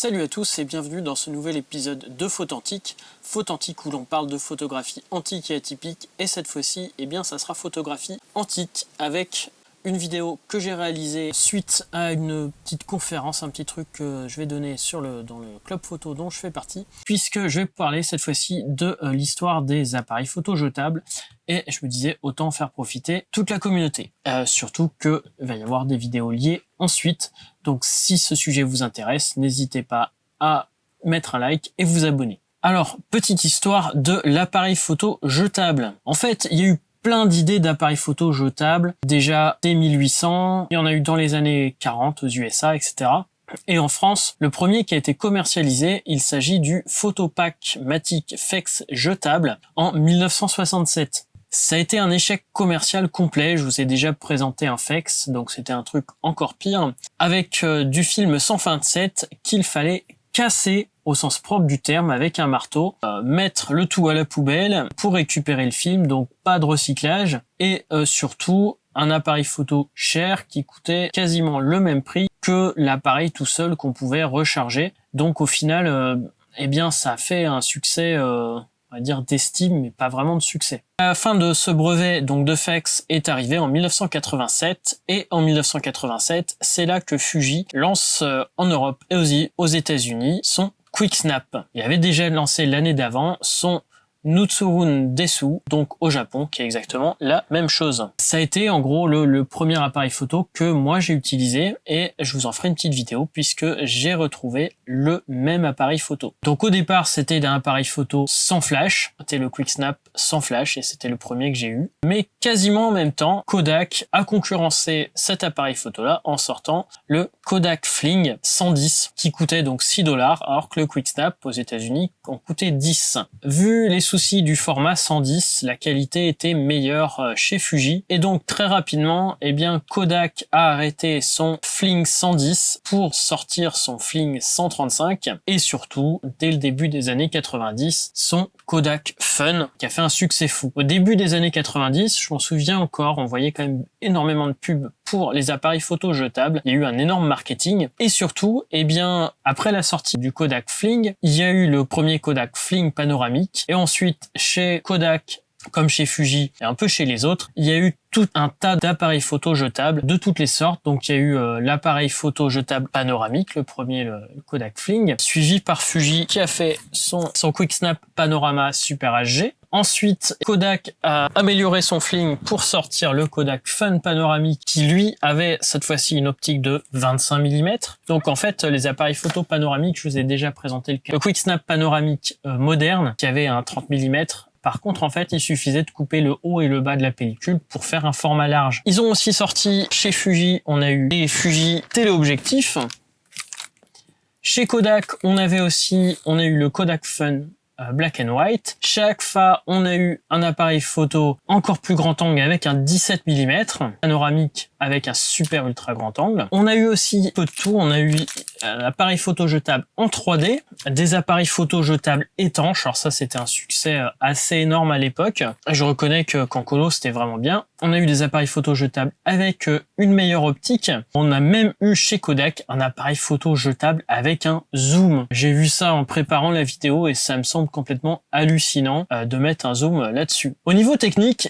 Salut à tous et bienvenue dans ce nouvel épisode de Photantique où l'on parle de photographie antique et atypique, et cette fois-ci, ça sera photographie antique avec une vidéo que j'ai réalisée suite à une petite conférence, un petit truc que je vais donner dans le club photo dont je fais partie, puisque je vais parler cette fois-ci de l'histoire des appareils photo jetables, et je me disais autant faire profiter toute la communauté. Surtout qu'il va y avoir des vidéos liées ensuite, donc si ce sujet vous intéresse, n'hésitez pas à mettre un like et vous abonner. Alors, petite histoire de l'appareil photo jetable. En fait, il y a eu plein d'idées d'appareils photo jetables. Déjà, dès 1800, il y en a eu dans les années 40 aux USA, etc. Et en France, le premier qui a été commercialisé, il s'agit du Photopack Matic Fex jetable en 1967. Ça a été un échec commercial complet. Je vous ai déjà présenté un Fex, donc c'était un truc encore pire, avec du film sans fin de set qu'il fallait casser au sens propre du terme avec un marteau, mettre le tout à la poubelle pour récupérer le film, donc pas de recyclage, et surtout un appareil photo cher qui coûtait quasiment le même prix que l'appareil tout seul qu'on pouvait recharger. Donc au final, ça a fait un succès, on va dire d'estime, mais pas vraiment de succès. La fin de ce brevet donc de Fex est arrivée en 1987, et en 1987, c'est là que Fuji lance en Europe et aussi aux États-Unis son Quick Snap. Il avait déjà lancé l'année d'avant son Nutsurun Desu, donc au Japon, qui est exactement la même chose. Ça a été en gros le premier appareil photo que moi j'ai utilisé, et je vous en ferai une petite vidéo puisque j'ai retrouvé le même appareil photo. Donc au départ c'était un appareil photo sans flash, c'était le Quick Snap sans flash et c'était le premier que j'ai eu. Mais quasiment en même temps, Kodak a concurrencé cet appareil photo là en sortant le Kodak Fling 110 qui coûtait donc $6 alors que le Quick Snap aux États-Unis en coûtait 10. Vu les soucis du format 110, la qualité était meilleure chez Fuji, et donc très rapidement, Kodak a arrêté son Fling 110 pour sortir son Fling 135, et surtout, dès le début des années 90, son Kodak Fun, qui a fait un succès fou. Au début des années 90, je m'en souviens encore, on voyait quand même énormément de pubs pour les appareils photo jetables, il y a eu un énorme marketing, et surtout, après la sortie du Kodak Fling, il y a eu le premier Kodak Fling panoramique, et ensuite, chez Kodak, comme chez Fuji et un peu chez les autres, il y a eu tout un tas d'appareils photo jetables de toutes les sortes. Donc il y a eu l'appareil photo jetable panoramique, le premier, le Kodak Fling, suivi par Fuji qui a fait son Quick Snap Panorama Super HG. Ensuite, Kodak a amélioré son Fling pour sortir le Kodak Fun panoramique qui lui avait cette fois-ci une optique de 25 mm. Donc en fait, les appareils photo panoramiques, je vous ai déjà présenté le cas. Le Quick Snap panoramique moderne qui avait un 30 mm. Par contre, en fait, il suffisait de couper le haut et le bas de la pellicule pour faire un format large. Ils ont aussi sorti chez Fuji, on a eu les Fuji téléobjectifs. Chez Kodak, on a eu le Kodak Fun Black and White. Chez Agfa, on a eu un appareil photo encore plus grand angle avec un 17 mm, panoramique avec un super ultra grand angle. On a eu aussi peu de tout, on a eu un appareil photo jetable en 3D, des appareils photo jetables étanches, alors ça c'était un succès assez énorme à l'époque. Je reconnais qu'en colo c'était vraiment bien. On a eu des appareils photo jetables avec une meilleure optique. On a même eu chez Kodak un appareil photo jetable avec un zoom. J'ai vu ça en préparant la vidéo et ça me semble complètement hallucinant de mettre un zoom là-dessus. Au niveau technique,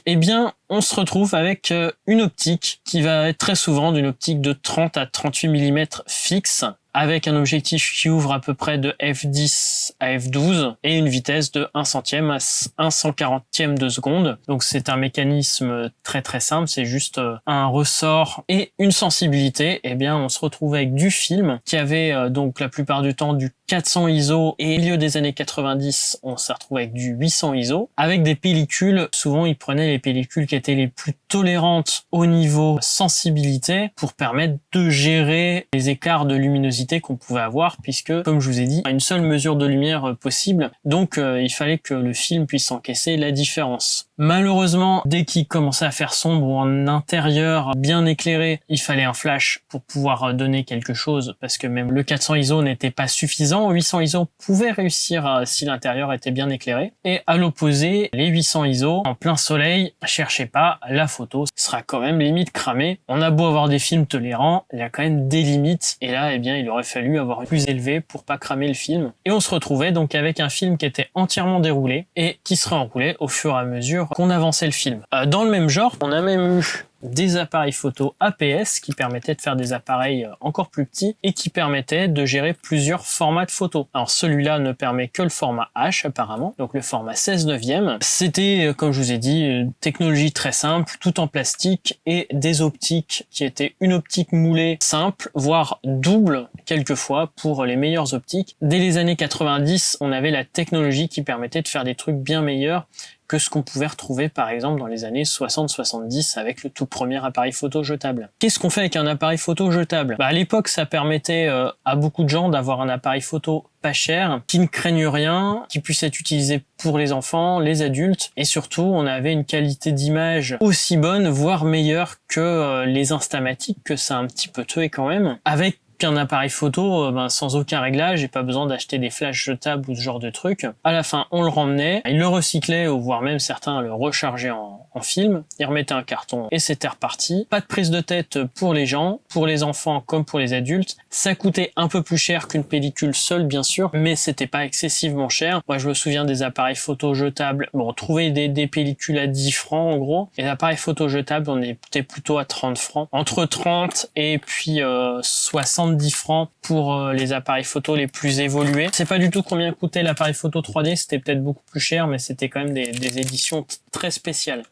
on se retrouve avec une optique qui va être très souvent d'une optique de 30 à 38 mm fixe, avec un objectif qui ouvre à peu près de f10 à f12 et une vitesse de 1 centième à 1 140e de seconde. Donc c'est un mécanisme très très simple, c'est juste un ressort et une sensibilité. On se retrouve avec du film qui avait donc la plupart du temps du 400 ISO, et au milieu des années 90, on s'est retrouvé avec du 800 ISO, avec des pellicules. Souvent, ils prenaient les pellicules qui étaient les plus tolérantes au niveau sensibilité pour permettre de gérer les écarts de luminosité qu'on pouvait avoir, puisque, comme je vous ai dit, une seule mesure de lumière possible. Donc, il fallait que le film puisse encaisser la différence. Malheureusement, dès qu'il commençait à faire sombre ou en intérieur bien éclairé, il fallait un flash pour pouvoir donner quelque chose, parce que même le 400 ISO n'était pas suffisant. 800 ISO pouvait réussir si l'intérieur était bien éclairé. Et à l'opposé, les 800 ISO, en plein soleil, cherchez pas, la photo sera quand même limite cramée. On a beau avoir des films tolérants, il y a quand même des limites, et là, il aurait fallu avoir plus élevé pour pas cramer le film. Et on se retrouvait donc avec un film qui était entièrement déroulé et qui se réenroulait au fur et à mesure qu'on avançait le film. Dans le même genre, on a même eu des appareils photo APS qui permettaient de faire des appareils encore plus petits et qui permettaient de gérer plusieurs formats de photos. Alors celui-là ne permet que le format H apparemment, donc le format 16/9. C'était, comme je vous ai dit, une technologie très simple, tout en plastique et des optiques qui étaient une optique moulée simple, voire double quelquefois pour les meilleures optiques. Dès les années 90, on avait la technologie qui permettait de faire des trucs bien meilleurs que ce qu'on pouvait retrouver par exemple dans les années 60-70 avec le tout premier appareil photo jetable. Qu'est-ce qu'on fait avec un appareil photo jetable ? À l'époque, ça permettait à beaucoup de gens d'avoir un appareil photo pas cher, qui ne craigne rien, qui puisse être utilisé pour les enfants, les adultes, et surtout on avait une qualité d'image aussi bonne, voire meilleure que les Instamatic, que ça a un petit peu tué quand même, avec qu'un appareil photo sans aucun réglage et pas besoin d'acheter des flashs jetables ou ce genre de trucs. À la fin, on le ramenait, il le recyclait ou voire même certains le rechargeaient en film, ils remettaient un carton et c'était reparti. Pas de prise de tête pour les gens, pour les enfants comme pour les adultes. Ça coûtait un peu plus cher qu'une pellicule seule bien sûr, mais c'était pas excessivement cher. Moi je me souviens des appareils photo jetables, on trouvait des pellicules à 10 francs en gros, et l'appareil photo jetable on était plutôt à 30 francs. Entre 30 et puis 70 francs pour les appareils photo les plus évolués. C'est pas du tout combien coûtait l'appareil photo 3D, c'était peut-être beaucoup plus cher, mais c'était quand même des éditions très spéciales.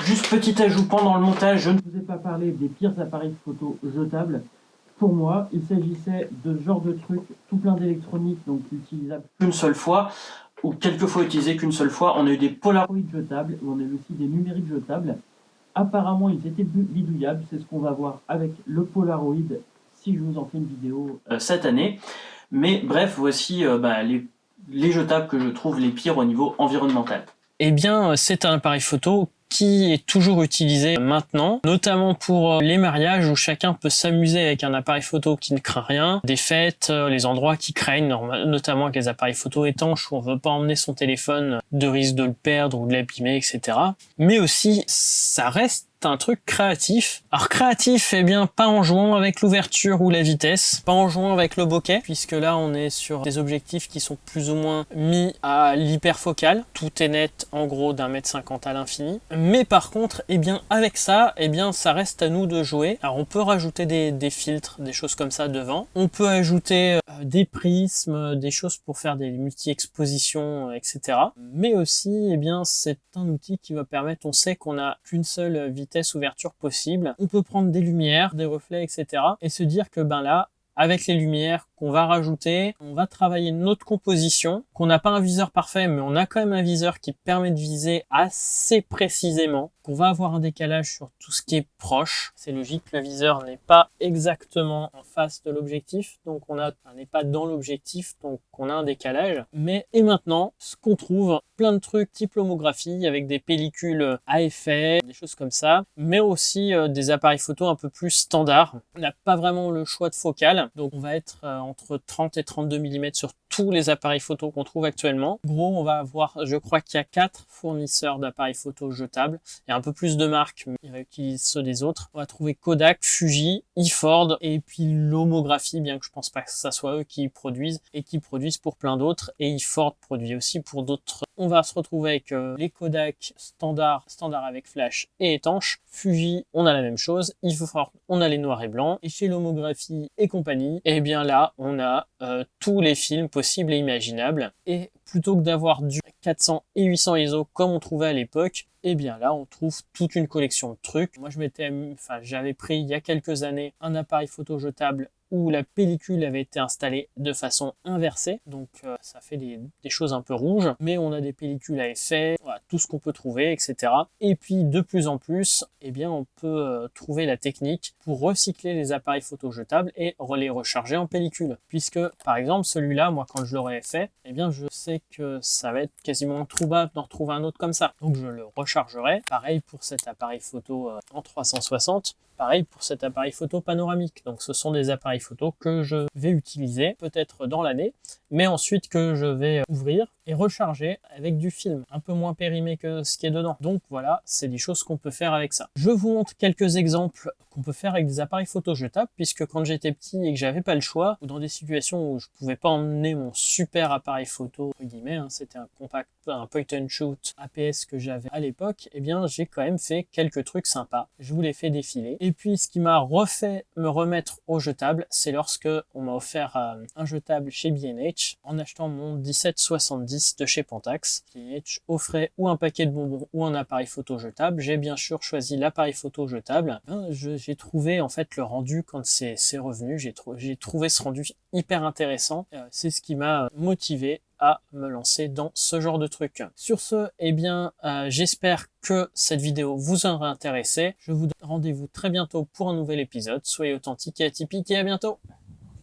Juste petit ajout, pendant le montage, je ne vous ai pas parlé des pires appareils photo jetables. Pour moi, il s'agissait de ce genre de trucs tout plein d'électronique, donc utilisable qu'une seule fois, ou quelquefois utilisé qu'une seule fois. On a eu des Polaroid jetables, on a eu aussi des numériques jetables. Apparemment, ils étaient bidouillables, c'est ce qu'on va voir avec le Polaroid, si je vous en fais une vidéo cette année. Mais bref, voici les jetables que je trouve les pires au niveau environnemental. Eh bien, c'est un appareil photo qui est toujours utilisé maintenant, notamment pour les mariages où chacun peut s'amuser avec un appareil photo qui ne craint rien, des fêtes, les endroits qui craignent, notamment avec les appareils photo étanches où on veut pas emmener son téléphone de risque de le perdre ou de l'abîmer, etc. Mais aussi, ça reste un truc créatif. Alors créatif, eh bien pas en jouant avec l'ouverture ou la vitesse, pas en jouant avec le bokeh, puisque là on est sur des objectifs qui sont plus ou moins mis à l'hyperfocale. Tout est net en gros d'1,50 m à l'infini. Mais par contre, eh bien avec ça, eh bien ça reste à nous de jouer. Alors on peut rajouter des filtres, des choses comme ça devant. On peut ajouter des prismes, des choses pour faire des multi-expositions, etc. Mais aussi, eh bien c'est un outil qui va permettre, on sait qu'on a qu'une seule vitesse ouverture possible. On peut prendre des lumières, des reflets, etc. et se dire que là, avec les lumières qu'on va rajouter, on va travailler notre composition, qu'on n'a pas un viseur parfait, mais on a quand même un viseur qui permet de viser assez précisément, qu'on va avoir un décalage sur tout ce qui est proche. C'est logique, le viseur n'est pas exactement en face de l'objectif, donc on n'est pas dans l'objectif, donc on a un décalage. Et maintenant, ce qu'on trouve, plein de trucs type lomographie, avec des pellicules à effet, des choses comme ça, mais aussi des appareils photo un peu plus standards. On n'a pas vraiment le choix de focale, donc on va être entre 30 et 32 mm sur tous les appareils photo qu'on trouve actuellement. En gros, on va avoir, je crois qu'il y a 4 fournisseurs d'appareils photo jetables. Il y a un peu plus de marques, mais ils réutilisent ceux des autres. On va trouver Kodak, Fuji, eFord et puis Lomographie, bien que je pense pas que ça soit eux qui produisent et qui produisent pour plein d'autres. Et eFord produit aussi pour d'autres. On va se retrouver avec les Kodak standard avec flash et étanche. Fuji, on a la même chose. eFord, on a les noirs et blancs. Et chez Lomographie et compagnie, et bien là, on a tous les films possibles et imaginables. Et plutôt que d'avoir du 400 et 800 ISO comme on trouvait à l'époque, et bien là, on trouve toute une collection de trucs. Moi, j'avais pris il y a quelques années un appareil photo jetable où la pellicule avait été installée de façon inversée, donc ça fait des choses un peu rouges, mais on a des pellicules à effet, voilà, tout ce qu'on peut trouver, etc. Et puis de plus en plus, eh bien on peut trouver la technique pour recycler les appareils photo jetables et les recharger en pellicule, puisque par exemple celui-là, moi quand je l'aurais fait, eh bien je sais que ça va être quasiment introuvable d'en retrouver un autre comme ça, donc je le rechargerai. Pareil pour cet appareil photo en 360. Pareil pour cet appareil photo panoramique. Donc ce sont des appareils photo que je vais utiliser peut-être dans l'année, mais ensuite que je vais ouvrir et recharger avec du film, un peu moins périmé que ce qui est dedans. Donc voilà, c'est des choses qu'on peut faire avec ça. Je vous montre quelques exemples qu'on peut faire avec des appareils photo jetables, puisque quand j'étais petit et que j'avais pas le choix, ou dans des situations où je pouvais pas emmener mon super appareil photo, entre guillemets, c'était un compact, un point and shoot APS que j'avais à l'époque, eh bien j'ai quand même fait quelques trucs sympas. Je vous les fais défiler. Et puis ce qui m'a refait me remettre au jetable, c'est lorsque on m'a offert un jetable chez B&H en achetant mon 1770 de chez Pentax. B&H offrait ou un paquet de bonbons ou un appareil photo jetable. J'ai bien sûr choisi l'appareil photo jetable. J'ai trouvé en fait le rendu quand c'est revenu, j'ai trouvé ce rendu hyper intéressant. C'est ce qui m'a motivé à me lancer dans ce genre de truc. Sur ce, eh bien, j'espère que cette vidéo vous aura intéressé. Je vous donne rendez-vous très bientôt pour un nouvel épisode. Soyez authentiques et atypiques et à bientôt.